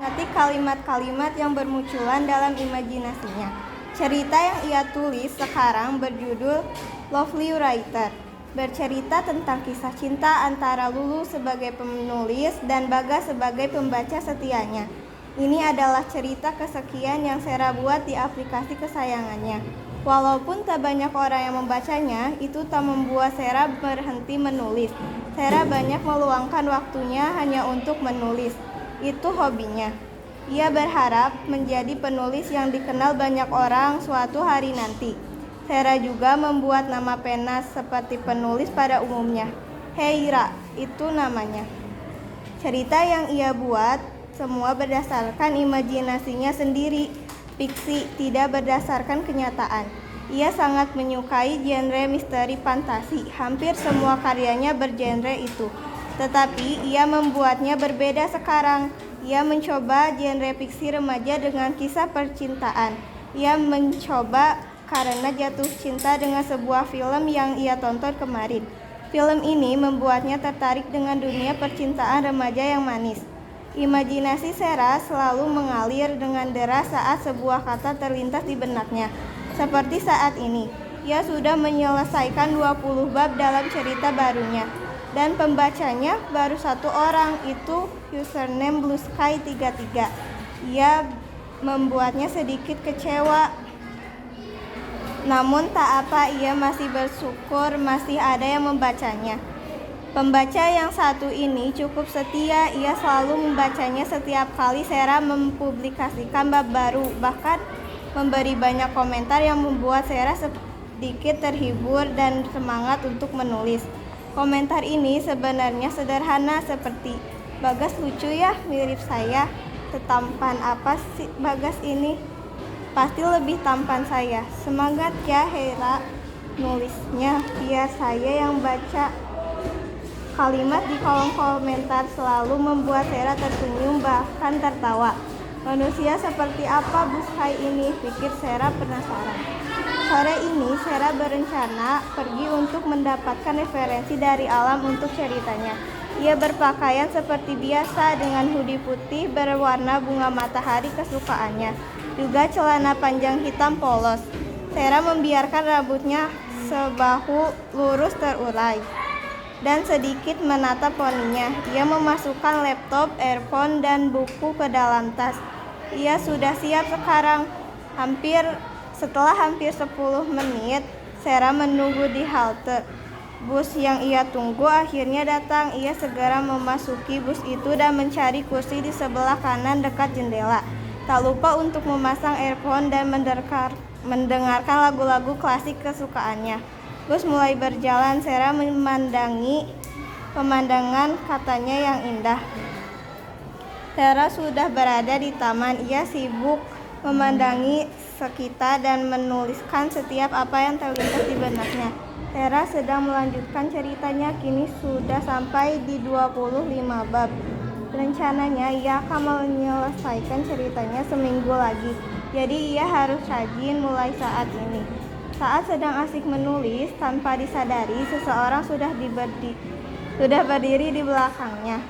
Nanti kalimat-kalimat yang bermunculan dalam imajinasinya. Cerita yang ia tulis sekarang berjudul Lovely Writer. Bercerita tentang kisah cinta antara Lulu sebagai penulis dan Bagas sebagai pembaca setianya. Ini adalah cerita kesekian yang Sera buat di aplikasi kesayangannya. Walaupun tak banyak orang yang membacanya, itu tak membuat Sera berhenti menulis. Sera banyak meluangkan waktunya hanya untuk menulis. Itu hobinya. Ia berharap menjadi penulis yang dikenal banyak orang suatu hari nanti. Sera juga membuat nama pena seperti penulis pada umumnya. Heira, itu namanya. Cerita yang ia buat semua berdasarkan imajinasinya sendiri, fiksi, tidak berdasarkan kenyataan. Ia sangat menyukai genre misteri fantasi. Hampir semua karyanya bergenre itu. Tetapi ia membuatnya berbeda sekarang. Ia mencoba genre fiksi remaja dengan kisah percintaan. Ia mencoba karena jatuh cinta dengan sebuah film yang ia tonton kemarin. Film ini membuatnya tertarik dengan dunia percintaan remaja yang manis. Imajinasi Sera selalu mengalir dengan deras saat sebuah kata terlintas di benaknya. Seperti saat ini, ia sudah menyelesaikan 20 bab dalam cerita barunya. Dan pembacanya baru satu orang, itu username Blue Sky 33. Ia membuatnya sedikit kecewa. Namun tak apa, ia masih bersyukur masih ada yang membacanya. Pembaca yang satu ini cukup setia, ia selalu membacanya setiap kali Sera mempublikasikan bab baru, bahkan memberi banyak komentar yang membuat Sera sedikit terhibur dan semangat untuk menulis. Komentar ini sebenarnya sederhana seperti, "Bagas lucu ya, mirip saya. Setampan apa sih Bagas ini? Pasti lebih tampan saya. Semangat ya Heira nulisnya, biar saya yang baca." Kalimat di kolom komentar selalu membuat Sera tersenyum bahkan tertawa. Manusia seperti apa Buskai ini, pikir Sera penasaran. Sore ini Sera berencana pergi untuk mendapatkan referensi dari alam untuk ceritanya. Ia berpakaian seperti biasa dengan hoodie putih berwarna bunga matahari kesukaannya. Juga celana panjang hitam polos. Sera membiarkan rambutnya sebahu lurus terurai dan sedikit menatap poninya. Ia memasukkan laptop, earphone, dan buku ke dalam tas. Ia sudah siap sekarang. Setelah hampir 10 menit, Sera menunggu di halte. Bus yang ia tunggu akhirnya datang. Ia segera memasuki bus itu dan mencari kursi di sebelah kanan dekat jendela. Tak lupa untuk memasang earphone dan mendengarkan lagu-lagu klasik kesukaannya. Bus mulai berjalan. Sera memandangi pemandangan katanya yang indah. Sera sudah berada di taman. Ia sibuk memandangi sekitar dan menuliskan setiap apa yang terlintas di benaknya. Sera sedang melanjutkan ceritanya, kini sudah sampai di 25 bab. Rencananya ia akan menyelesaikan ceritanya seminggu lagi. Jadi ia harus rajin mulai saat ini. Saat sedang asik menulis, tanpa disadari seseorang sudah berdiri di belakangnya.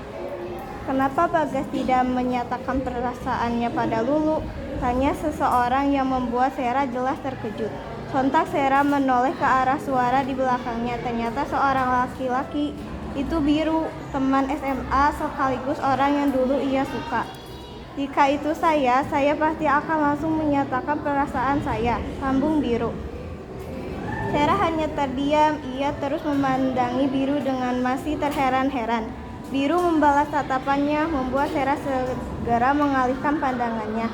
"Kenapa Bagas tidak menyatakan perasaannya pada Lulu?" tanya seseorang yang membuat Sera jelas terkejut. Sontak Sera menoleh ke arah suara di belakangnya. Ternyata seorang laki-laki. Itu Biru, teman SMA sekaligus orang yang dulu ia suka. "Jika itu saya pasti akan langsung menyatakan perasaan saya," sambung Biru. Sera hanya terdiam. Ia terus memandangi Biru dengan masih terheran-heran. Biru membalas tatapannya, membuat Sera segera mengalihkan pandangannya.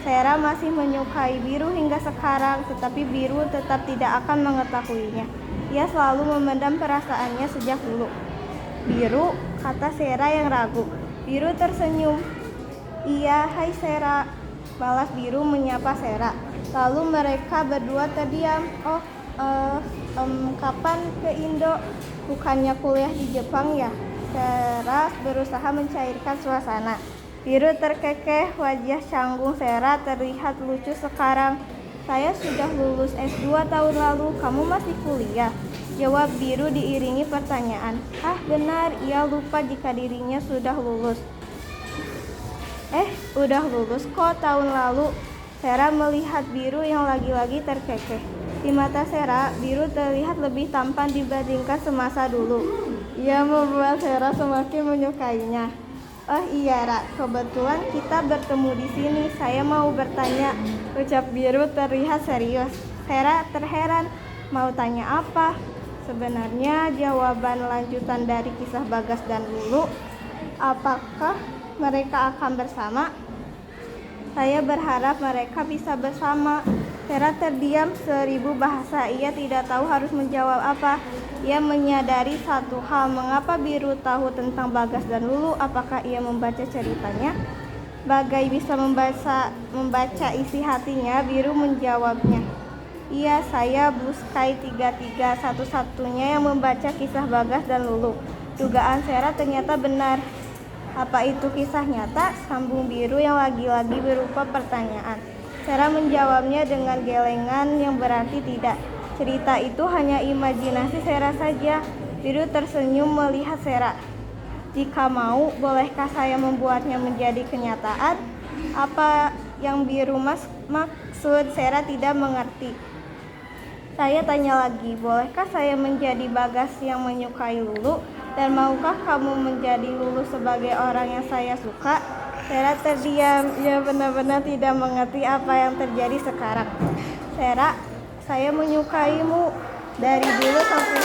Sera masih menyukai Biru hingga sekarang, tetapi Biru tetap tidak akan mengetahuinya. Ia selalu memendam perasaannya sejak dulu. "Biru," kata Sera yang ragu. Biru tersenyum. "Iya, hai Sera," balas Biru menyapa Sera. Lalu mereka berdua terdiam. Kapan ke Indo? Bukannya kuliah di Jepang ya?" Sera berusaha mencairkan suasana. Biru terkekeh. Wajah canggung Sera terlihat lucu sekarang. "Saya sudah lulus S2 tahun lalu. Kamu masih kuliah?" jawab Biru diiringi pertanyaan. "Ah benar, ia lupa jika dirinya sudah lulus." Udah lulus kok tahun lalu. Sera melihat Biru yang lagi-lagi terkekeh. Di mata Sera, Biru terlihat lebih tampan dibandingkan semasa dulu. Ia membuat Sera semakin menyukainya. Oh iya, Ra, kebetulan kita bertemu di sini. Saya mau bertanya, ucap Biru terlihat serius. Sera terheran, mau tanya apa? Sebenarnya jawaban lanjutan dari kisah Bagas dan Lulu. Apakah mereka akan bersama? Saya berharap mereka bisa bersama. Sera terdiam 1000 bahasa. Ia tidak tahu harus menjawab apa. Ia menyadari satu hal, mengapa Biru tahu tentang Bagas dan Lulu. Apakah ia membaca ceritanya? Bagai bisa membaca isi hatinya, Biru menjawabnya. Iya, saya Blue Sky 33, satu-satunya yang membaca kisah Bagas dan Lulu. Dugaan Sera ternyata benar. Apa itu kisah nyata? Sambung Biru yang lagi-lagi berupa pertanyaan. Sera menjawabnya dengan gelengan yang berarti tidak. Cerita itu hanya imajinasi Sera saja. Biru tersenyum melihat Sera. Jika mau, bolehkah saya membuatnya menjadi kenyataan? Apa yang Biru maksud? Sera tidak mengerti. Saya tanya lagi, bolehkah saya menjadi Bagas yang menyukai Lulu? Dan maukah kamu menjadi Lulu sebagai orang yang saya suka? Sera terdiam. Ia benar-benar tidak mengerti apa yang terjadi sekarang. Sera, saya menyukaimu dari dulu sampai